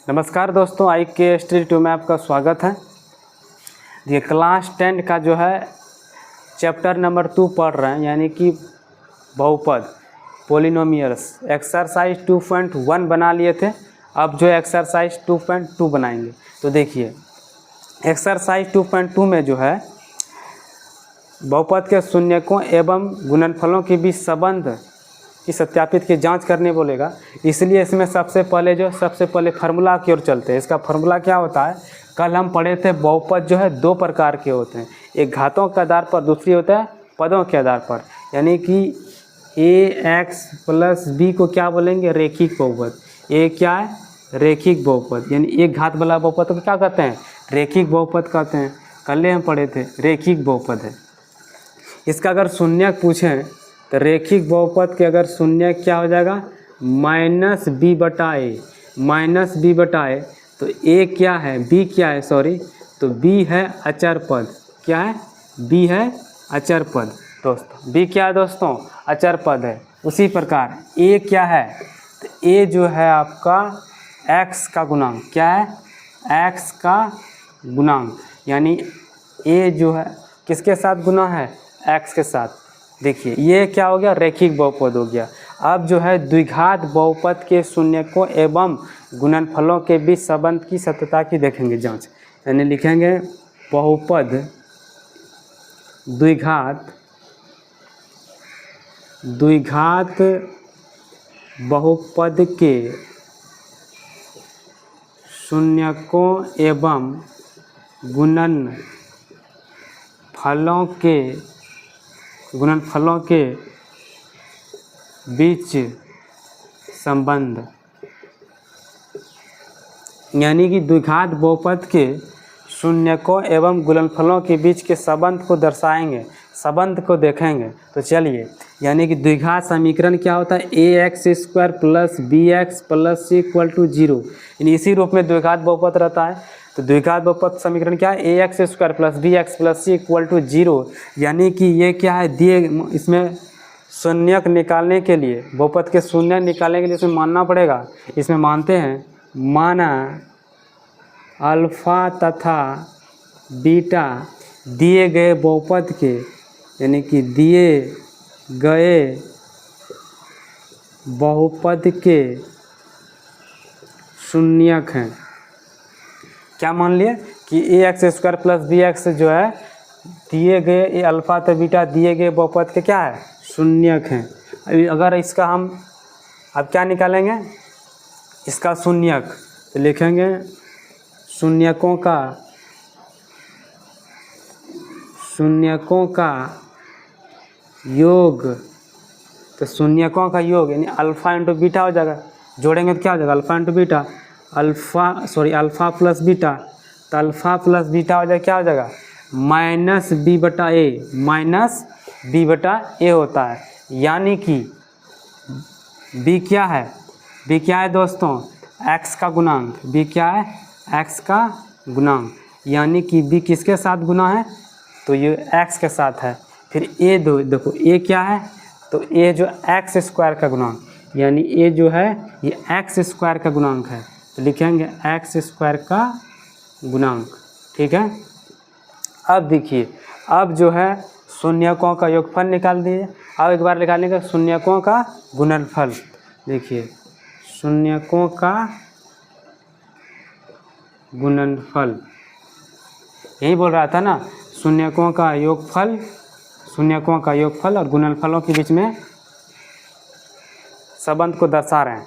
नमस्कार दोस्तों, आई के स्ट्रीट में आपका स्वागत है। ये क्लास 10 का जो है चैप्टर नंबर 2 पढ़ रहे हैं, यानी कि बहुपद पोलिनोमियल्स। एक्सरसाइज 2.1 बना लिए थे, अब जो एक्सरसाइज 2.2 बनाएंगे। तो देखिए एक्सरसाइज 2.2 में जो है बहुपद के शून्यकों एवं गुणनफलों के बीच संबंध की सत्यापित की जांच करने बोलेगा। इसलिए इसमें सबसे पहले फार्मूला की ओर चलते हैं। इसका फार्मूला क्या होता है? कल हम पढ़े थे बहुपद जो है दो प्रकार के होते हैं, एक घातों के आधार पर, दूसरी होता है पदों के आधार पर। यानी कि ax प्लस b को क्या बोलेंगे? रेखिक बहुपद। ए क्या है? रेखिक बहुपद। यानी एक घात वाला बहुपद को क्या कहते हैं? रेखिक बहुपद कहते हैं। कल हम पढ़े थे रेखिक बहुपद है। इसका अगर शून्यक पूछें तो रेखिक बहुपद के अगर शून्य क्या हो जाएगा? माइनस बी बटा ए। तो ए क्या है? बी क्या है? तो बी है अचर पद। क्या है? बी है अचर पद दोस्तों। बी क्या है दोस्तों? अचर पद है। उसी प्रकार ए क्या है? तो ए जो है आपका एक्स का गुणांक। क्या है? एक्स का गुणांक। यानी ए जो है किसके साथ गुना है? एक्स के साथ। देखिए ये क्या हो गया? रेखिक बहुपद हो गया। अब जो है द्विघात बहुपद के शून्यकों एवं गुणनफलों के बीच संबंध की सत्यता की देखेंगे जांच। यानी लिखेंगे बहुपद द्विघात बहुपद के शून्यकों एवं गुणनफलों के बीच संबंध। यानी कि द्विघात बहुपद के शून्यकों एवं गुणनफलों के बीच के संबंध को दर्शाएंगे, संबंध को देखेंगे। तो चलिए, यानी कि द्विघात समीकरण क्या होता है? ax² plus bx plus c equal to 0। यानी इसी रूप में द्विघात बहुपद रहता है। तो द्विघात बहुपद समीकरण क्या है? ax² plus bx plus c equal to 0। यानी कि ये क्या है? दिए इसमें शून्यक निकालने के लिए, बहुपद के शून्य निकालने के लिए इसमें मानना पड़ेगा। इसमें मानते हैं, माना अल्फा तथा बीटा दिए गए बहुपद के, यानी कि दिए गए बहुपद के शून्यक हैं। क्या मान लिए कि ax² प्लस bx जो है दिए गए, ये अल्फा तथा बीटा दिए गए बहुपद के क्या है? शून्यक हैं। अभी अगर इसका हम अब क्या निकालेंगे? इसका शून्यक। तो लिखेंगे शून्यकों का योग। तो शून्यकों का योग यानी अल्फा इंटू बीटा हो जाएगा। जोड़ेंगे तो क्या हो जाएगा? Alpha into beta, alpha plus beta. तो अल्फा प्लस बीटा हो जाएगा, क्या हो जाएगा? माइनस बी बटा ए होता है। यानी कि बी क्या है? बी क्या है दोस्तों? एक्स का गुणांक। बी क्या है? एक्स का गुणांक। यानी कि बी किसके साथ गुना है? तो ये एक्स के साथ है। फिर ए देखो ए क्या है? तो ए जो x² का गुणांक, यानी ए जो है ये x² का गुणांक है। तो लिखेंगे x² का गुणांक। ठीक है। अब देखिए, अब जो है शून्यकों का योगफल निकाल दिए। अब एक बार निकालेंगे शून्यकों का गुणनफल। देखिए शून्यकों का गुणनफल, यही बोल रहा था ना, शून्यकों का योगफल और गुणनफलों के बीच में संबंध को दर्शा रहे हैं।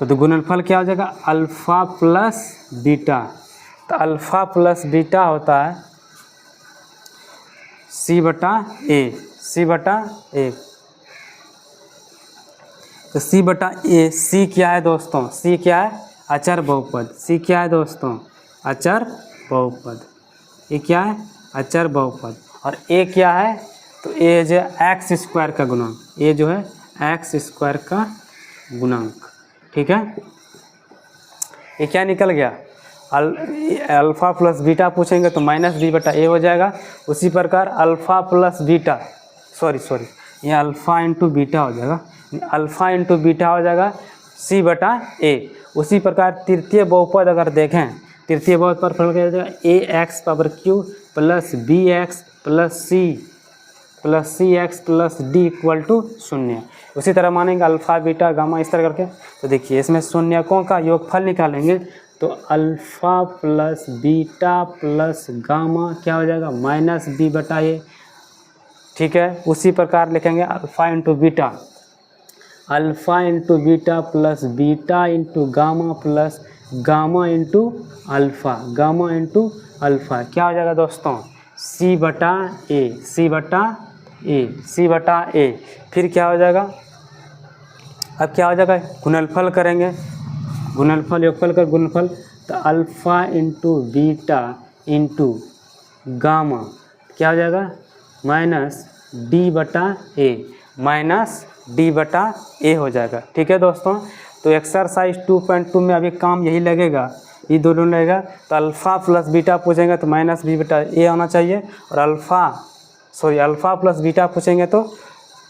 तो गुणनफल क्या हो जाएगा? Alpha plus beta. तो अल्फा प्लस बीटा होता है c बटा ए। तो c बटा ए, c क्या है दोस्तों? c क्या है? अचर बहुपद। c क्या है दोस्तों? अचर बहुपद। ये क्या है? अचर बहुपद। और a क्या है? तो a जो है x² का गुणांक। a जो है x² का गुणांक। ठीक है। ये क्या निकल गया? अल्फा प्लस बीटा पूछेंगे तो माइनस बी बटा ए हो जाएगा। उसी प्रकार अल्फा प्लस बीटा, ये अल्फा इंटू बीटा हो जाएगा। अल्फा इंटू बीटा हो जाएगा सी बटा ए। उसी प्रकार तृतीय बहुपद अगर देखें, तृतीय बहुपद पर फल क्या जाएगा, A X power Q plus B X plus C X plus D equal to 0। उसी तरह मानेंगे अल्फ़ा बीटा गामा इस तरह करके। तो देखिए इसमें शून्यकों का योगफल निकालेंगे तो alpha plus beta plus gamma क्या हो जाएगा, माइनस बी बटा ए। ठीक है, उसी प्रकार लिखेंगे alpha into beta, alpha into beta plus beta into gamma plus gamma into alpha, gamma into alpha क्या हो जाएगा दोस्तों, सी बटा ए, सी बटा ए, सी बटा ए। फिर क्या हो जाएगा, अब क्या हो जाएगा, गुणनफल करेंगे, गुणनफल योगफल कर गुणनफल, तो alpha into beta into gamma क्या हो जाएगा, माइनस डी बटा ए, माइनस डी बटा ए हो जाएगा। ठीक है दोस्तों, तो एक्सरसाइज 2.2 में अभी काम यही लगेगा, ये दोनों लगेगा। तो अल्फ़ा प्लस बीटा पूछेंगे तो माइनस बी बटा ए आना चाहिए, और अल्फ़ा प्लस बीटा पूछेंगे तो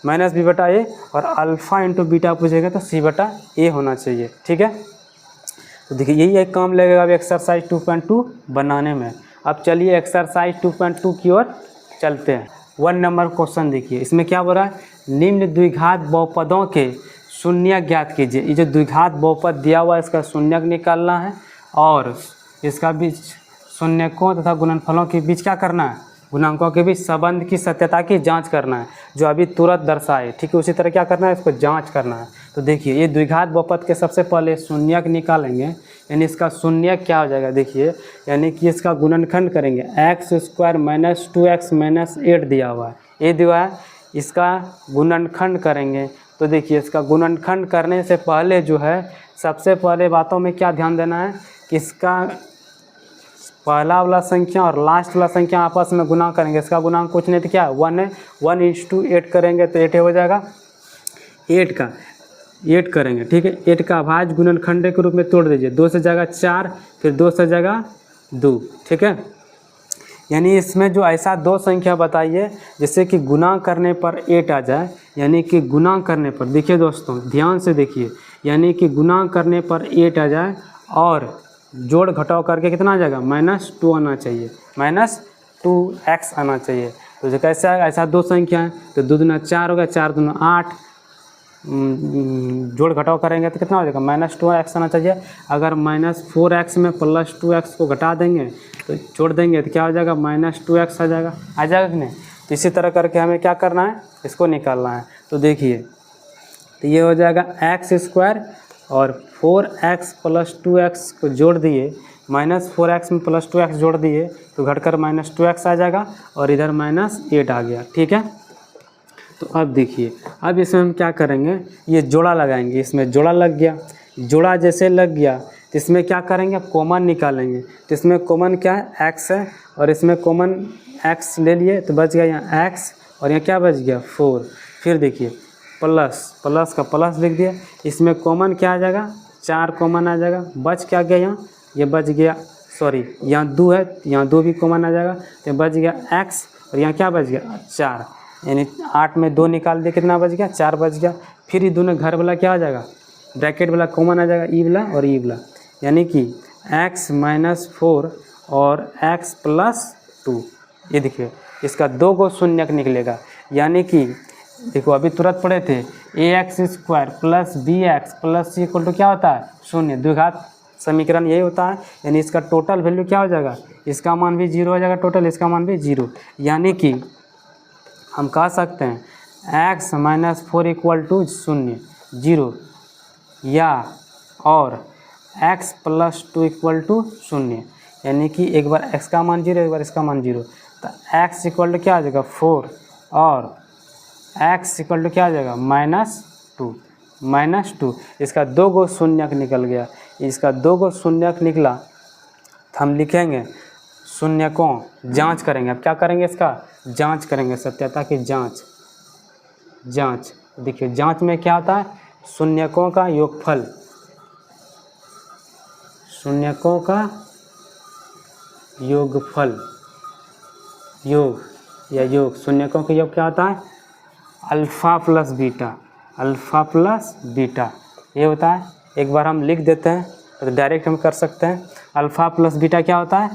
माइनस बी बटा ए, और अल्फ़ा इंटू बीटा पूछेंगे तो सी बटा ए होना चाहिए। ठीक है, तो देखिए यही एक काम लगेगा अभी एक्सरसाइज 2.2 बनाने में। अब चलिए एक्सरसाइज 2.2 की ओर चलते हैं। 1 नंबर क्वेश्चन देखिए, इसमें क्या बोल रहा है, निम्न द्विघात बहुपदों के शून्यक ज्ञात कीजिए। ये जो द्विघात बहुपद दिया हुआ है इसका शून्यक निकालना है, और इसका बीच शून्यकों तथा गुणनफलों के बीच क्या करना है, गुणांकों के बीच संबंध की सत्यता की जांच करना है, जो अभी तुरंत दर्शाए। ठीक है, उसी तरह क्या करना है, इसको जांच करना है। तो देखिए ये द्विघात बहुपद के सबसे पहले शून्यक निकालेंगे, यानी इसका शून्यक क्या हो जाएगा, देखिए यानी कि इसका गुणनखंड करेंगे, x square minus 2x minus 8 दिया हुआ है, ये दिया है, इसका गुणनखंड करेंगे। तो देखिए इसका गुणनखंड करने से पहले जो है सबसे पहले बातों में क्या ध्यान देना है कि इसका पहला वाला संख्या और लास्ट वाला संख्या आपस में गुना करेंगे। इसका गुणांक कुछ नहीं तो क्या 1 है, 1:8 करेंगे तो 8 हो जाएगा, 8 करेंगे। ठीक है, 8 का अभाज्य गुणनखंड के रूप में तोड़ दीजिए, 2 से जगह 4, फिर 2 से जगह 2। ठीक है, यानी इसमें जो ऐसा दो संख्या बताइए जिससे कि गुना करने पर 8 आ जाए, यानी कि गुना करने पर, देखिए दोस्तों ध्यान से देखिए, यानी कि गुना करने पर 8 आ जाए और जोड़ घटाव करके कितना आ जाएगा, -2 आना चाहिए, -2x आना चाहिए। तो जो कैसे आएगा, ऐसा दो संख्या है तो 2 दूना 4 हो गया, 4 दूना 8, जोड़ घटाव करेंगे तो कितना हो जाएगा, -2x आना चाहिए। अगर -4x में +2x को घटा देंगे तो जोड़ देंगे तो क्या हो जाएगा, -2x आ जाएगा कि नहीं। तो इसी तरह करके हमें क्या करना है, इसको निकालना है। तो देखिए तो ये हो जाएगा x² और 4x + 2x को जोड़ दिए, -4x में +2x जोड़ दिए तो घटकर -2x आ जाएगा, और इधर -8 आ गया। ठीक है, तो अब देखिए अब इसमें हम क्या करेंगे, ये जोड़ा लगाएंगे, इसमें जोड़ा लग गया, जोड़ा जैसे लग गया तो इसमें क्या करेंगे, कॉमन निकालेंगे। तो इसमें कॉमन क्या है, x है, और इसमें कॉमन x ले लिए तो बच गया यहाँ x, और यहाँ क्या बच गया 4। फिर देखिए प्लस का प्लस लिख दिया, इसमें कॉमन क्या आ जाएगा, 4 कॉमन आ जाएगा, बच क्या गया यहाँ, ये बच गया, सॉरी यहाँ 2 है, यहाँ 2 भी कॉमन आ जाएगा, तो बच गया x, और यहाँ क्या बच गया 4, यानी 8 में 2 निकाल दिया, कितना बच गया, 4 बच गया। फिर ये दोनों घर वाला क्या आ जाएगा, ब्रैकेट वाला कॉमन आ जाएगा, ई वाला और ई वाला, यानी कि x - 4 और x + 2। ये देखिए इसका 2 गो शून्यक निकलेगा, यानी कि देखो अभी तुरंत पढ़े थे, ax² + bx + c = क्या होता है, 0। द्विघात समीकरण यही होता है, यानी इसका टोटल वैल्यू क्या हो जाएगा, इसका मान भी 0 हो जाएगा टोटल, इसका मान भी 0, यानी कि हम कह सकते हैं x - 4 = 0, या और x + 2 = 0, यानी कि एक बार x का मान 0, एक बार इसका मान 0, तो x = क्या आ जाएगा 4, और x = क्या आ जाएगा -2। इसका 2 गो शून्यक निकल गया, इसका 2 गो शून्यक निकला तो हम लिखेंगे शून्यकों, जांच करेंगे। अब क्या करेंगे, इसका जांच करेंगे, सत्यता की जांच। देखिए जांच में क्या होता है, शून्यकों का योगफल, शून्यकों का योगफल, योग शून्यकों का योग क्या होता है, अल्फ़ा प्लस बीटा, ये होता है। एक बार हम लिख देते हैं तो डायरेक्ट हम कर सकते हैं। अल्फ़ा प्लस बीटा क्या होता है,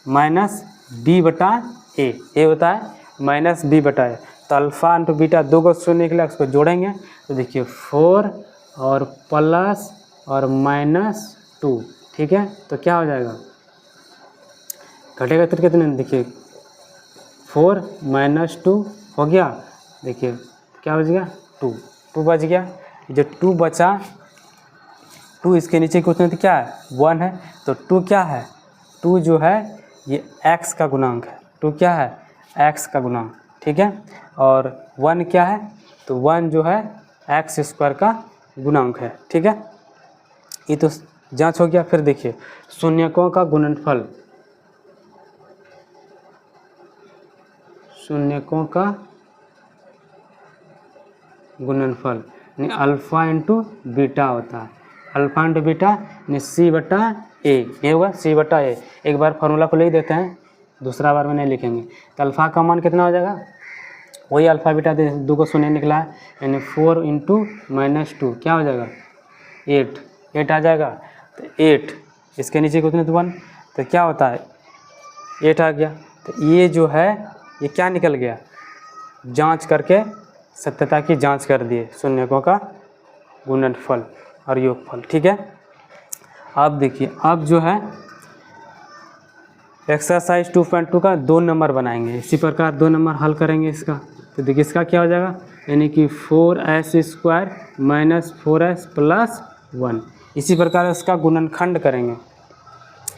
माइनस बी बटा ए, ये होता है माइनस बी बटा ए। तो अल्फ़ा इंटू बीटा 2 को शून्य निकला, उसको जोड़ेंगे तो देखिए 4 और प्लस और -2, ठीक है। तो क्या हो जाएगा, घटेगा तो कितने, देखिए 4 - 2 हो गया, देखिए क्या बच गया 2 बच गया। जो 2 बचा, 2 इसके नीचे कितने तो क्या है 1 है, तो 2 क्या है, 2 जो है ये x का गुणांक है, 2 क्या है x का गुणांक, ठीक है। और 1 क्या है, तो 1 जो है x² का गुणांक है, ठीक है। ये तो जांच हो गया। फिर देखिए शून्यकों का गुणनफल, शून्यकों का गुणनफल यानी अल्फ़ा इंटू बीटा होता है। अल्फ़ा इंटू बीटा यानी सी बटा ए, ये हुआ सी बटा ए। एक बार फार्मूला को लिख देते हैं, दूसरा बार में नहीं लिखेंगे। तो अल्फ़ा का मान कितना हो जाएगा, वही अल्फ़ा बीटा 2 को शून्य निकला है, यानी 4 इंटू -2 क्या हो जाएगा 8 आ जाएगा। तो 8 इसके नीचे कितने तो 1, तो क्या होता है 8 आ गया। तो ये जो है ये क्या निकल गया, जांच करके सत्यता की जांच कर दिए शून्यकों का गुणनफल और योगफल, ठीक है। अब देखिए, अब जो है एक्सरसाइज 2.2 का 2 नंबर बनाएंगे। इसी प्रकार 2 नंबर हल करेंगे इसका। तो देखिए इसका क्या हो जाएगा, यानी कि 4s² - 4s + 1। इसी प्रकार इसका गुणनखंड करेंगे।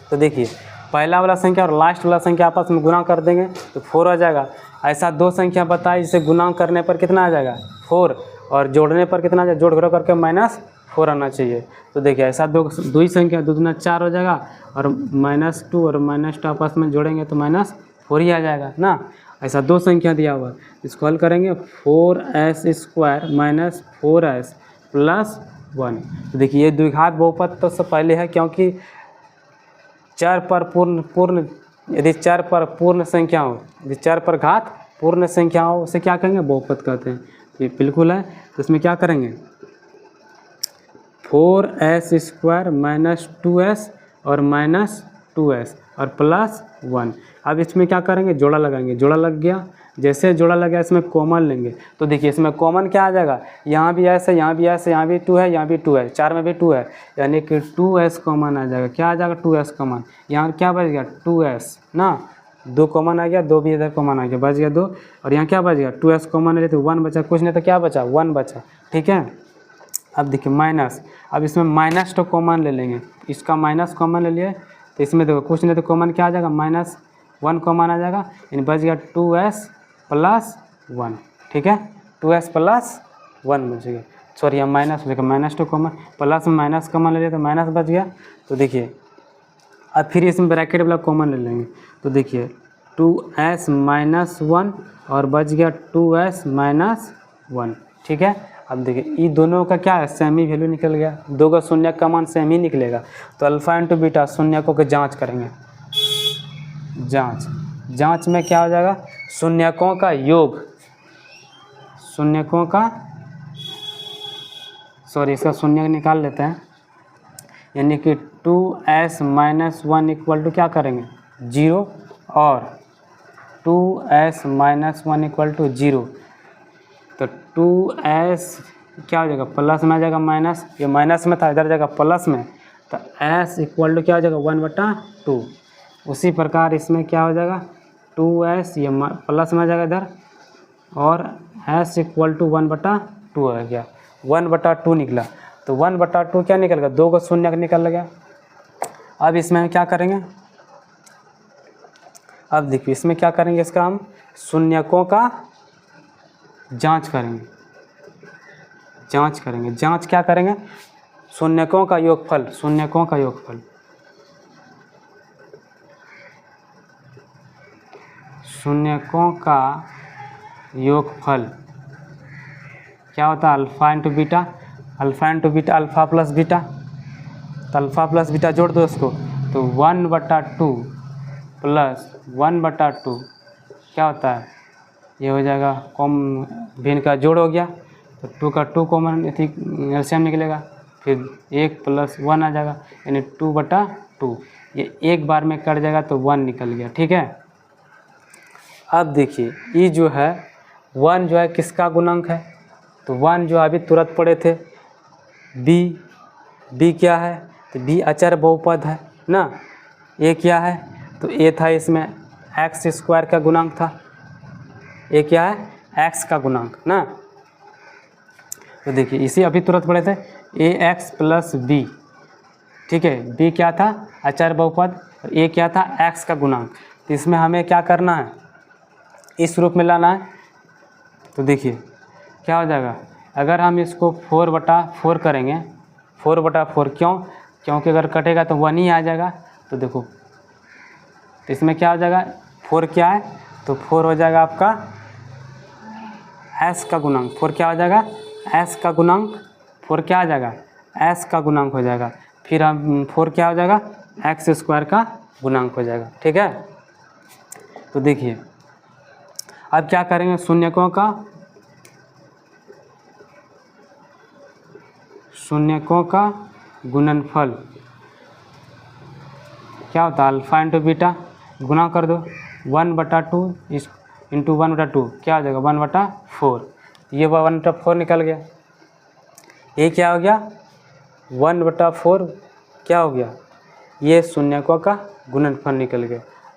तो देखिए पहला वाला संख्या और लास्ट वाला संख्या आपस में गुणा कर देंगे तो 4 आ जाएगा। ऐसा 2 संख्या बताए जिसे गुणा करने पर कितना आ जाएगा 4, और जोड़ने पर कितना आ जाएगा, जोड़ घटाव करके -4 आना चाहिए। तो देखिए ऐसा 2 ही संख्या 2 दूना 4 हो जाएगा, और -2 और -2 आपस में जोड़ेंगे तो -4 ही आ जाएगा ना। ऐसा 2 संख्या दिया हुआ, इसको हल करेंगे 4s² - 4s + 1। तो देखिए ये द्विघात बहुपद तो सबसे पहले है, क्योंकि चर पर पूर्ण यदि चर पर पूर्ण संख्या हो, यदि चर पर घात पूर्ण संख्या हो उसे क्या कहेंगे, बहुपद कहते हैं। तो ये बिल्कुल है। तो इसमें क्या करेंगे 4s² - 2s और -2s और +1। अब इसमें क्या करेंगे, जोड़ा लगाएंगे, जोड़ा लग गया। जैसे जोड़ा लग गया इसमें कॉमन लेंगे, तो देखिए इसमें कॉमन क्या आ जाएगा, यहाँ भी s है, यहाँ भी s है, यहाँ भी 2 है, यहाँ भी 2 है, 4 में भी 2 है, यानी कि 2s कॉमन आ जाएगा। क्या आ जाएगा 2s कॉमन, यहाँ क्या बच गया 2s ना, 2 कॉमन आ गया, 2 भी इधर कॉमन आ गया, बच गया 2, और यहाँ क्या बच गया 2s कॉमन है तो 1 बचा, कुछ नहीं तो क्या बचा 1 बचा, ठीक है। अब देखिए माइनस, अब इसमें माइनस तो कॉमन ले लेंगे, इसका माइनस कॉमन ले लिए तो इसमें देखो कुछ नहीं तो कॉमन क्या आ जाएगा -1 कॉमन आ जाएगा, यानी बच गया 2s + 1, ठीक है। 2s + 1 बच गया, सॉरी यहाँ माइनस देखो -2 कॉमन, प्लस में माइनस कॉमन ले लिया तो माइनस बच गया। तो देखिए अब फिर इसमें ब्रैकेट वाला कॉमन ले लेंगे, तो देखिए 2s - 1 और बच गया 2s - 1, ठीक है। अब देखिए ये दोनों का क्या है, सेम ही वैल्यू निकल गया, 2 का शून्य का मान सेम ही निकलेगा। तो अल्फ़ा इंटू बीटा शून्यकों की जांच करेंगे, जांच में क्या हो जाएगा, शून्यकों का योग, शून्यकों का सॉरी इसका शून्य निकाल लेते हैं, यानी कि 2s - 1 = क्या करेंगे 0 और 2s - 1 = 0। तो 2s क्या हो जाएगा प्लस में आ जाएगा माइनस, ये माइनस में था इधर जाएगा प्लस में, तो s = क्या हो जाएगा 1/2। उसी प्रकार इसमें क्या हो जाएगा 2s ये प्लस में आ जाएगा इधर, और s = 1/2 आ गया, 1/2 निकला। तो 1/2 क्या निकल गया, 2 का शून्य निकल गया। अब इसमें हम क्या करेंगे, अब देखिए इसमें क्या करेंगे, इसका हम शून्यकों का जांच करेंगे, जांच क्या करेंगे, शून्यकों का योगफल, शून्यकों का योगफल, शून्यकों का योगफल क्या होता है alpha into beta, alpha into beta alpha plus beta, तो अल्फ़ा प्लस बीटा जोड़ दो इसको, तो 1/2 प्लस 1/2 क्या होता है, ये हो जाएगा कॉम भिन्न का जोड़ हो गया, तो 2 का 2 कॉमन एलसीएम निकलेगा, फिर 1 + 1 आ जाएगा, यानी 2/2। ये एक बार में कट जाएगा तो 1 निकल गया। ठीक है, अब देखिए ये जो है 1 जो है किसका गुणांक है, तो 1 जो अभी तुरंत पढ़े थे b क्या है, तो b अचर बहुपद है ना। a क्या है, तो a था इसमें x² का गुणांक था, a क्या है x का गुणांक ना। तो देखिए इसी अभी तुरंत पढ़े थे ax + b। ठीक है, b क्या था अचर बहुपद और a क्या था x का गुणांक। तो इसमें हमें क्या करना है, इस रूप में लाना है। तो देखिए क्या हो जाएगा, अगर हम इसको 4/4 करेंगे, 4/4 क्यों, क्योंकि अगर कटेगा तो 1 ही आ जाएगा। तो देखो तो इसमें क्या हो जाएगा, 4 क्या है, तो 4 हो जाएगा आपका s का गुणांक। 4 क्या हो जाएगा s का गुणांक, 4 क्या आ जाएगा s का गुणांक हो जाएगा। फिर हम 4 क्या हो जाएगा x² का गुणांक हो जाएगा। ठीक है, तो देखिए अब क्या करेंगे, शून्यकों का गुणनफल क्या होता है, अल्फा इंटू बीटा, गुना कर दो 1/2 इंटू 1/2 क्या हो जाएगा 1/4। ये 1/4 निकल गया। ये क्या हो गया 1/4 क्या हो गया, ये शून्यकों का गुणनफल निकल गया।